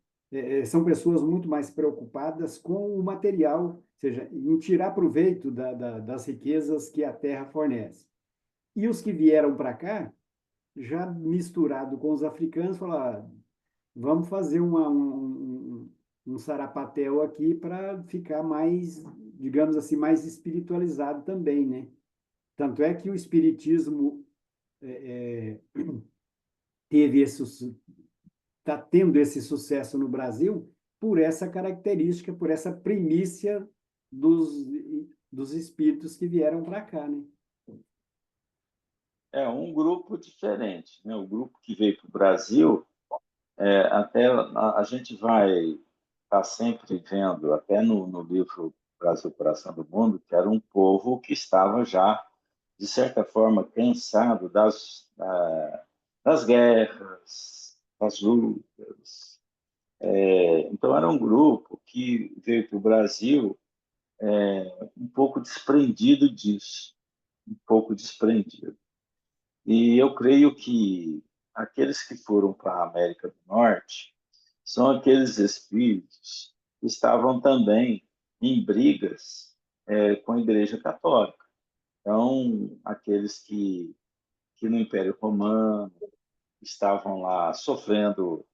são pessoas muito mais preocupadas com o material, ou seja, em tirar proveito das riquezas que a terra fornece. E os que vieram para cá, já misturado com os africanos, falaram, vamos fazer um sarapatel aqui para ficar mais, digamos assim, mais espiritualizado também, né? Tanto é que o espiritismo está tendo esse sucesso no Brasil por essa característica, por essa primícia dos espíritos que vieram para cá, né? É um grupo diferente, né? O grupo que veio para o Brasil, até a gente vai estar sempre vendo, até no livro Brasil, Coração do Mundo, que era um povo que estava já, de certa forma, cansado das guerras, das lutas. Então, era um grupo que veio para o Brasil um pouco desprendido disso, um pouco desprendido. E eu creio que aqueles que foram para a América do Norte são aqueles espíritos que estavam também em brigas com a Igreja Católica. Então, aqueles que no Império Romano estavam lá sofrendo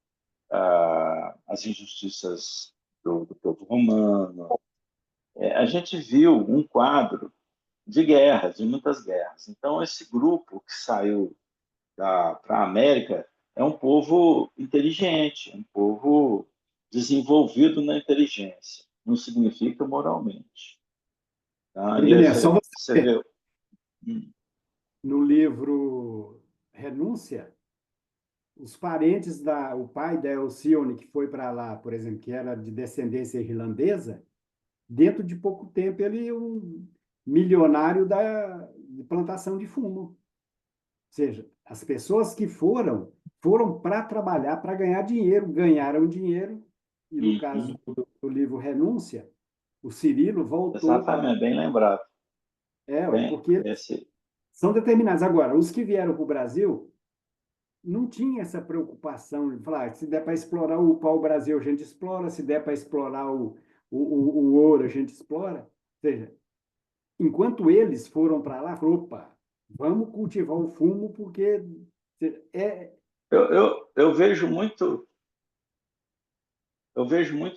as injustiças do povo romano. A gente viu um quadro de guerras, de muitas guerras. Então, esse grupo que saiu para a América é um povo inteligente, um povo desenvolvido na inteligência. Não significa moralmente. Tá? E aí Daniel, só você você, vê. no livro Renúncia, os parentes o pai da Alcione, que foi para lá, por exemplo, que era de descendência irlandesa, dentro de pouco tempo ele é um milionário de plantação de fumo. Ou seja, as pessoas que foram para trabalhar, para ganhar dinheiro, ganharam dinheiro, e no caso do livro Renúncia, o Cirilo voltou para... Exatamente, bem lembrado. Bem, Porque esse, são determinados. Agora, os que vieram para o Brasil não tinha essa preocupação de falar, se der para explorar o pau-brasil, a gente explora, se der para explorar o ouro, a gente explora. Ou seja, enquanto eles foram para lá, falaram, opa, vamos cultivar o fumo, porque é... eu vejo muito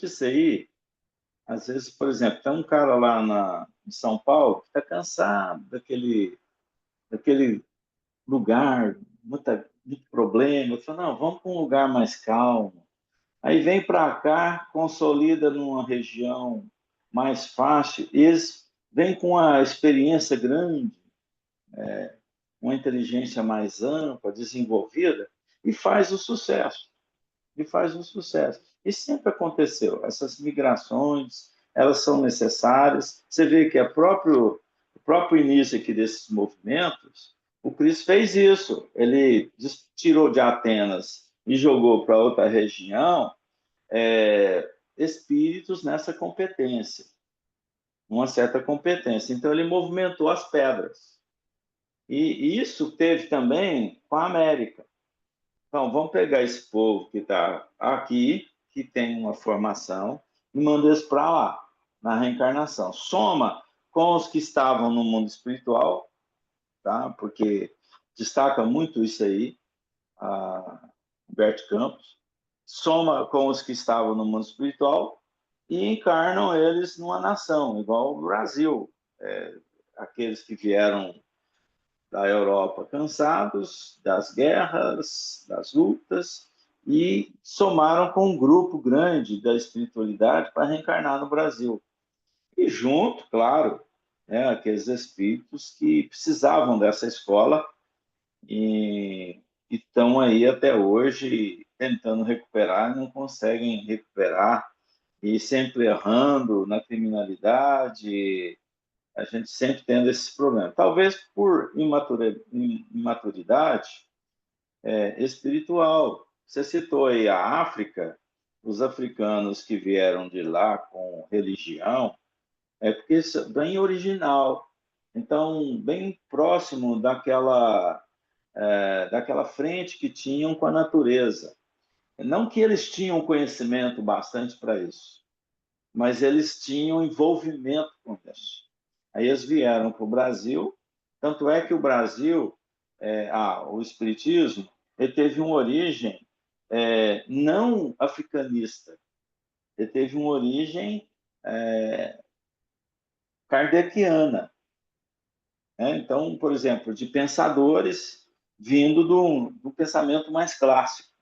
isso aí. Às vezes, por exemplo, tem um cara lá em São Paulo que está cansado daquele lugar, muito problema. Eu falo, não, vamos para um lugar mais calmo. Aí vem para cá, consolida numa região mais fácil. Eles vêm com uma experiência grande, uma inteligência mais ampla, desenvolvida, e faz o sucesso. E faz o sucesso. E sempre aconteceu. Essas migrações, elas são necessárias. Você vê que o próprio início aqui desses movimentos, o Cristo fez isso. Ele tirou de Atenas e jogou para outra região espíritos nessa competência, uma certa competência. Então, ele movimentou as pedras. E isso teve também com a América. Então, vamos pegar esse povo que está aqui, que tem uma formação, e manda eles para lá, na reencarnação. Soma com os que estavam no mundo espiritual, tá? Porque destaca muito isso aí, a Humberto Campos. Soma com os que estavam no mundo espiritual e encarnam eles numa nação, igual o Brasil. Aqueles que vieram da Europa cansados das guerras, das lutas, e somaram com um grupo grande da espiritualidade para reencarnar no Brasil. E junto, claro, aqueles espíritos que precisavam dessa escola e estão aí até hoje tentando recuperar, não conseguem recuperar, e sempre errando na criminalidade, a gente sempre tendo esses problemas. Talvez por imaturidade espiritual. Você citou aí a África, os africanos que vieram de lá com religião, porque isso é bem original. Então, bem próximo daquela frente que tinham com a natureza. Não que eles tinham conhecimento bastante para isso, mas eles tinham envolvimento com isso. Aí eles vieram para o Brasil, tanto é que o Brasil, o Espiritismo, ele teve uma origem não africanista, ele teve uma origem kardeciana. Né? Então, por exemplo, de pensadores vindo do pensamento mais clássico,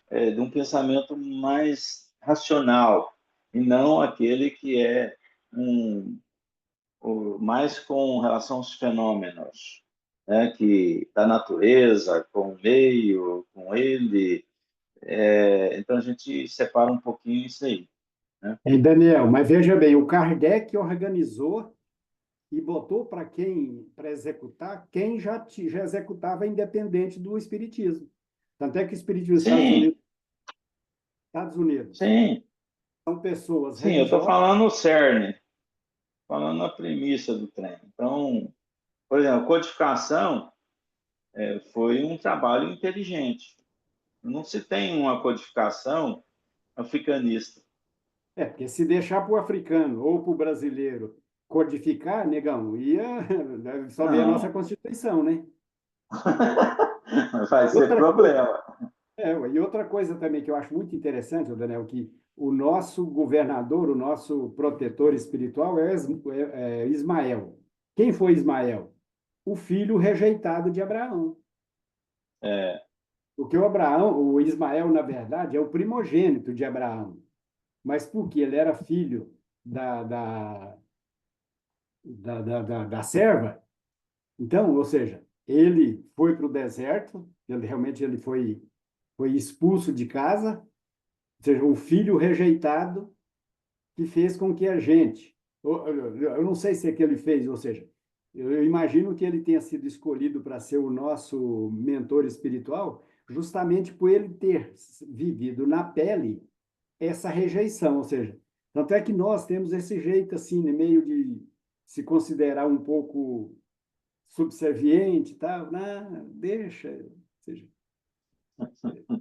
de um pensamento mais racional, e não aquele que é mais com relação aos fenômenos, né, que da natureza, com o meio, com ele. Então a gente separa um pouquinho isso aí. Né? Hein, Daniel, mas veja bem, o Kardec organizou e botou para executar quem já executava independente do espiritismo. Tanto é que o espiritismo dos Sim, Estados Unidos sim, são pessoas sim, eu estou religiosas. falando o cerne, falando a premissa do trem. Então, por exemplo, codificação foi um trabalho inteligente. Não se tem uma codificação africanista. Porque se deixar para o africano ou para o brasileiro codificar, negão, ia só ver a nossa Não, Constituição, né? vai ser Outra problema. E outra coisa também que eu acho muito interessante, ô Daniel, que o nosso governador, o nosso protetor espiritual é Ismael. Quem foi Ismael? O filho rejeitado de Abraão. É, Porque o Ismael, na verdade, é o primogênito de Abraão. Mas porque ele era filho da, da, da serva, então, ou seja, ele foi para o deserto, ele foi expulso de casa, ou seja, o filho rejeitado que fez com que a gente, eu não sei se é que ele fez, ou seja, eu imagino que ele tenha sido escolhido para ser o nosso mentor espiritual, justamente por ele ter vivido na pele essa rejeição, ou seja, tanto é que nós temos esse jeito assim, né, meio de se considerar um pouco subserviente, e tal, não, deixa, ou seja,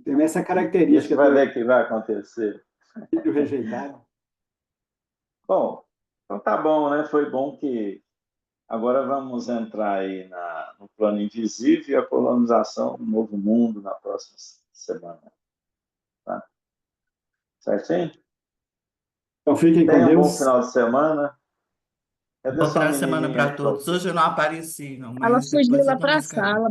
tem essa e a gente característica vai do ver o que vai acontecer. filho rejeitado. Bom, então tá bom, né? Foi bom que agora vamos entrar aí no plano invisível e a colonização do novo mundo na próxima semana. Tá? Certinho? Então, fiquem com Tenha um bom Deus. final de semana. Cadê Bom sua final de semana menininha para aí, todos. Cláudia? Hoje eu não apareci, não, Ela mas fugiu depois lá eu dou para a mais carinho. sala,